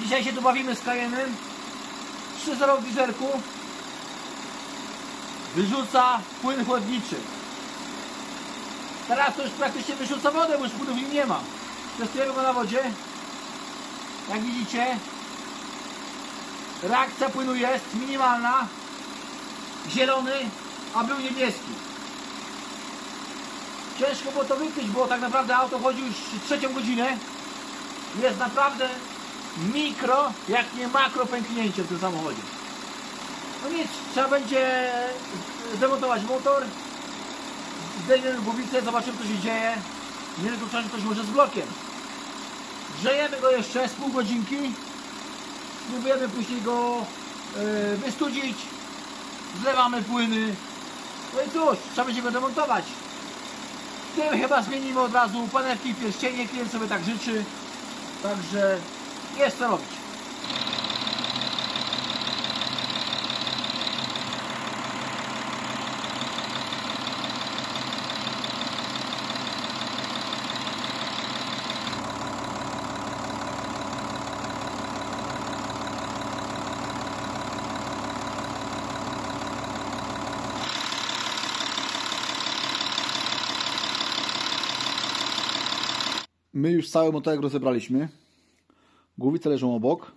Dzisiaj się tu bawimy z Cayennem. 3.0 w dieselku. Wyrzuca płyn chłodniczy. Teraz to już praktycznie wyrzuca wodę, bo już płynów w nim nie ma. Testujemy go na wodzie. Jak widzicie, reakcja płynu jest minimalna. Zielony, a był niebieski. Ciężko było to wykryć, bo tak naprawdę auto chodzi już 3. godzinę. Jest naprawdę mikro, jak nie makro pęknięcie w tym samochodzie. No nic, trzeba będzie zdemontować motor. Zdejmiemy głowicę, zobaczymy co się dzieje. Nie wykluczam, że coś może z blokiem. Grzejemy go jeszcze z pół godzinki. Spróbujemy później go wystudzić. Zlewamy płyny. No i cóż, trzeba będzie go demontować. W tym chyba zmienimy od razu panewki i pierścienie. Klient sobie tak życzy. Także jest co robić. My już cały motorek rozebraliśmy. Głowice leżą obok.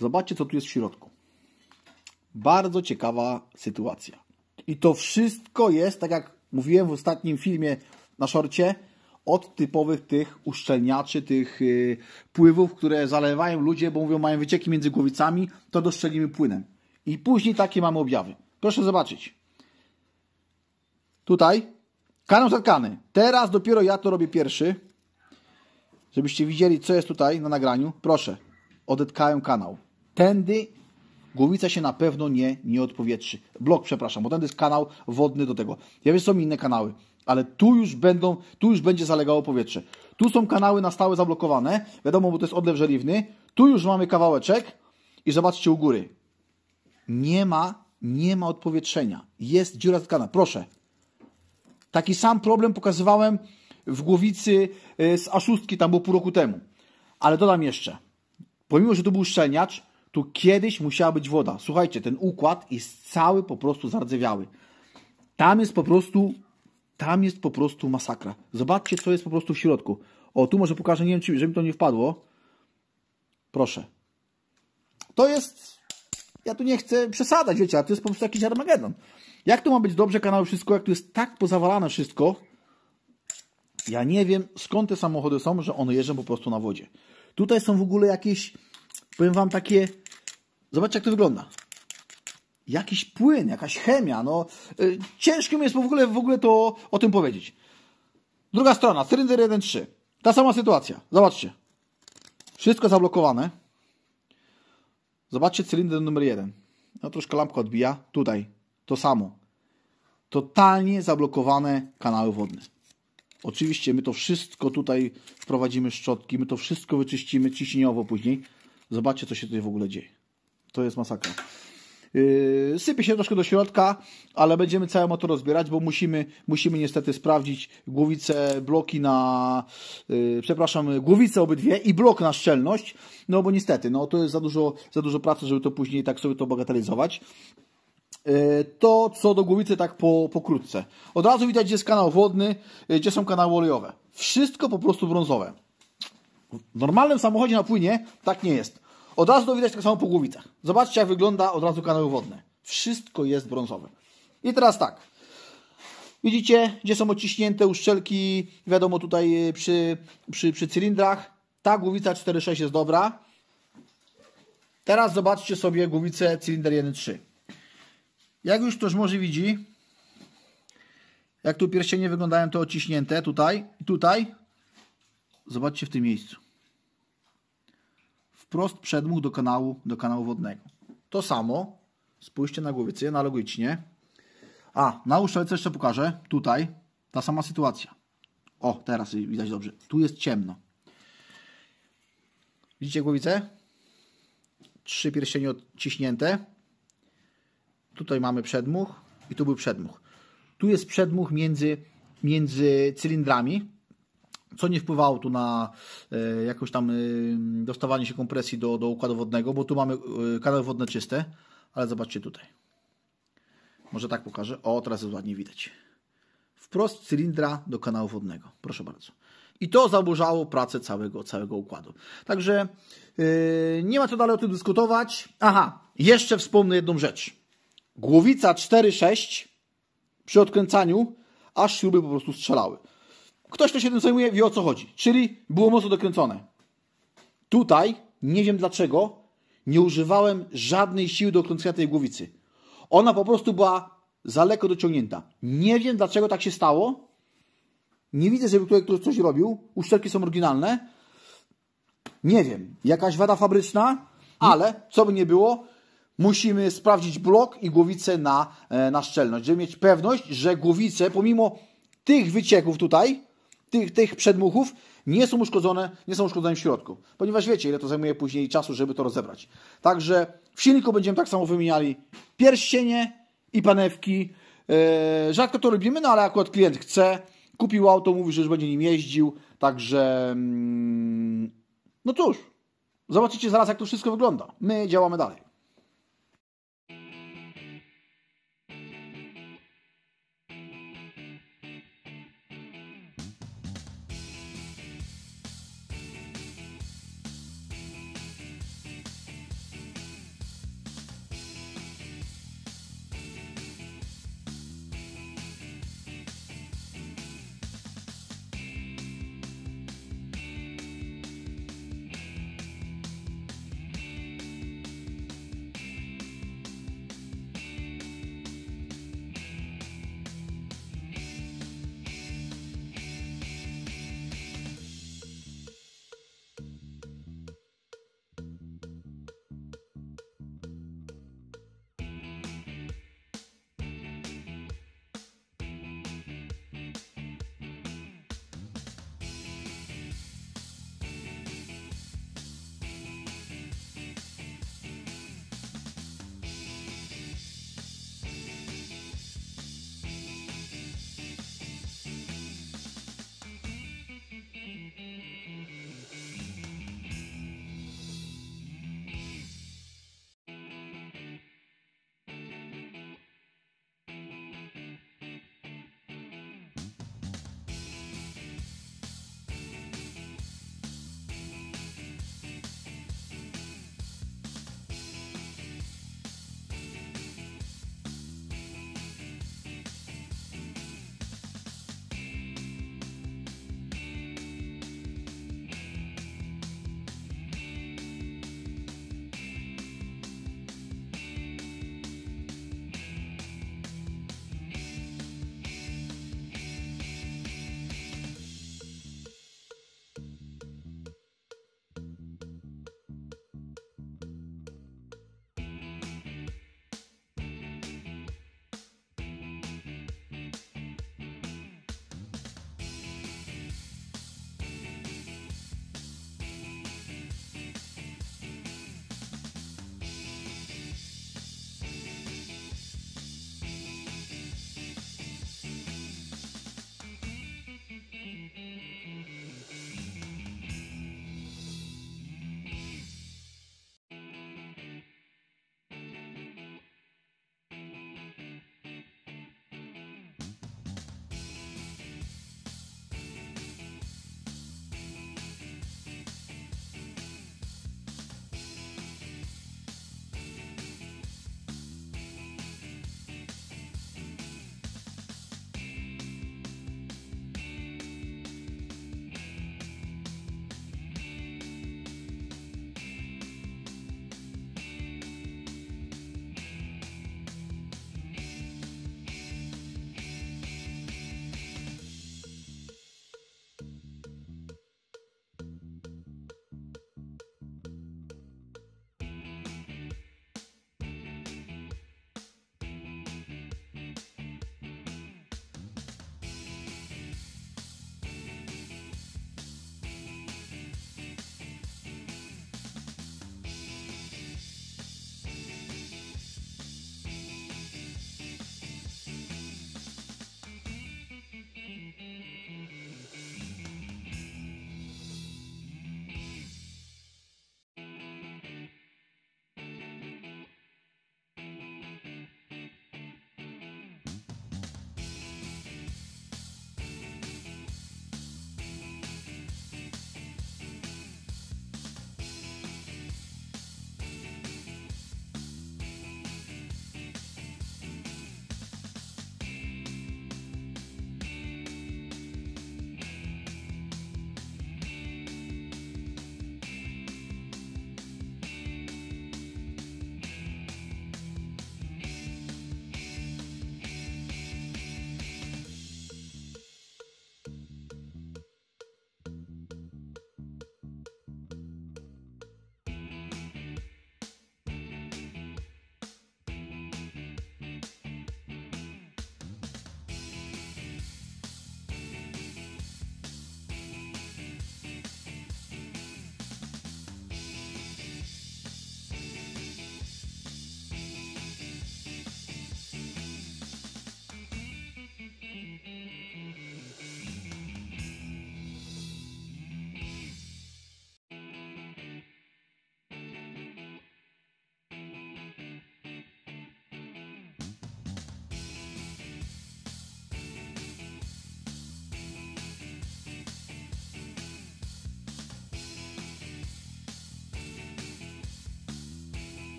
Zobaczcie, co tu jest w środku. Bardzo ciekawa sytuacja. I to wszystko jest, tak jak mówiłem w ostatnim filmie na szorcie, od typowych tych uszczelniaczy, tych pływów, które zalewają ludzie, bo mówią, mają wycieki między głowicami, to doszczelnimy płynem. I później takie mamy objawy. Proszę zobaczyć. Tutaj kanał zatkany. Teraz dopiero ja to robię pierwszy. Żebyście widzieli, co jest tutaj na nagraniu. Proszę, odetkają kanał. Tędy głowica się na pewno nie odpowietrzy. Blok, przepraszam, bo tędy jest kanał wodny do tego. Ja wiem, że są inne kanały, ale tu już będzie zalegało powietrze. Tu są kanały na stałe zablokowane. Wiadomo, bo to jest odlew żeliwny. Tu już mamy kawałeczek i zobaczcie u góry. Nie ma odpowietrzenia. Jest dziura zatkana. Proszę. Taki sam problem pokazywałem w głowicy z A6, tam było pół roku temu. Ale dodam jeszcze, pomimo, że tu był uszczelniacz, tu kiedyś musiała być woda. Słuchajcie, ten układ jest cały po prostu zardzewiały. Tam jest po prostu masakra. Zobaczcie, co jest po prostu w środku. O, tu może pokażę, nie wiem, czy żeby mi to nie wpadło. Proszę. To jest, ja tu nie chcę przesadzać, wiecie, ale to jest po prostu jakiś Armagedon. Jak to ma być dobrze kanały wszystko, jak tu jest tak pozawalane wszystko. Ja nie wiem, skąd te samochody są, że one jeżdżą po prostu na wodzie. Tutaj są w ogóle jakieś, powiem wam, takie... Zobaczcie, jak to wygląda. Jakiś płyn, jakaś chemia. No, ciężko mi jest w ogóle to o tym powiedzieć. Druga strona, cylinder 1.3. Ta sama sytuacja. Zobaczcie. Wszystko zablokowane. Zobaczcie cylinder numer 1. No, troszkę lampka odbija. Tutaj. To samo. Totalnie zablokowane kanały wodne. Oczywiście my to wszystko tutaj wprowadzimy szczotki, my to wszystko wyczyścimy ciśnieniowo później. Zobaczcie, co się tutaj w ogóle dzieje. To jest masakra. Sypie się troszkę do środka, ale będziemy cały motor rozbierać, bo musimy niestety sprawdzić głowice, bloki na... głowice obydwie i blok na szczelność, no bo niestety, no to jest za dużo pracy, żeby to później tak sobie to bagatelizować. To co do głowicy tak pokrótce. Od razu widać, gdzie jest kanał wodny, gdzie są kanały olejowe. Wszystko po prostu brązowe. W normalnym samochodzie na płynie tak nie jest. Od razu to widać tak samo po głowicach. Zobaczcie, jak wygląda od razu kanały wodne. Wszystko jest brązowe. I teraz tak. Widzicie, gdzie są odciśnięte uszczelki, wiadomo, tutaj przy cylindrach. Ta głowica 4.6 jest dobra. Teraz zobaczcie sobie głowicę cylinder 1.3. Jak już ktoś może widzi, jak tu pierścienie wyglądają to odciśnięte, tutaj i tutaj, zobaczcie w tym miejscu. Wprost przedmuch do kanału wodnego. To samo, spójrzcie na głowicę, analogicznie. A, na uszczelce jeszcze pokażę, tutaj, ta sama sytuacja. O, teraz widać dobrze, tu jest ciemno. Widzicie głowicę? 3 pierścienie odciśnięte. Tutaj mamy przedmuch i tu był przedmuch. Tu jest przedmuch między cylindrami. co nie wpływało tu na jakoś tam dostawanie się kompresji do układu wodnego, bo tu mamy kanały wodne czyste, ale zobaczcie tutaj. Może tak pokażę. O, teraz jest ładnie widać. Wprost z cylindra do kanału wodnego. Proszę bardzo. I to zaburzało pracę całego układu. Także nie ma co dalej o tym dyskutować. Aha, jeszcze wspomnę jedną rzecz. Głowica 4,6 przy odkręcaniu aż śruby po prostu strzelały. Ktoś, kto się tym zajmuje, wie o co chodzi. Czyli było mocno dokręcone. Tutaj, nie wiem dlaczego, nie używałem żadnej siły do kręcenia tej głowicy. Ona po prostu była za lekko dociągnięta. Nie wiem dlaczego tak się stało. Nie widzę, żeby tutaj ktoś coś robił. Uszczelki są oryginalne. Nie wiem. Jakaś wada fabryczna, ale co by nie było, musimy sprawdzić blok i głowicę na szczelność, żeby mieć pewność, że głowice, pomimo tych wycieków tutaj, tych przedmuchów, nie są uszkodzone w środku. Ponieważ wiecie, ile to zajmuje później czasu, żeby to rozebrać. Także w silniku będziemy tak samo wymieniali pierścienie i panewki. Rzadko to robimy, no ale akurat klient chce, kupił auto, mówi, że już będzie nim jeździł. Także no cóż, zobaczycie zaraz, jak to wszystko wygląda. My działamy dalej.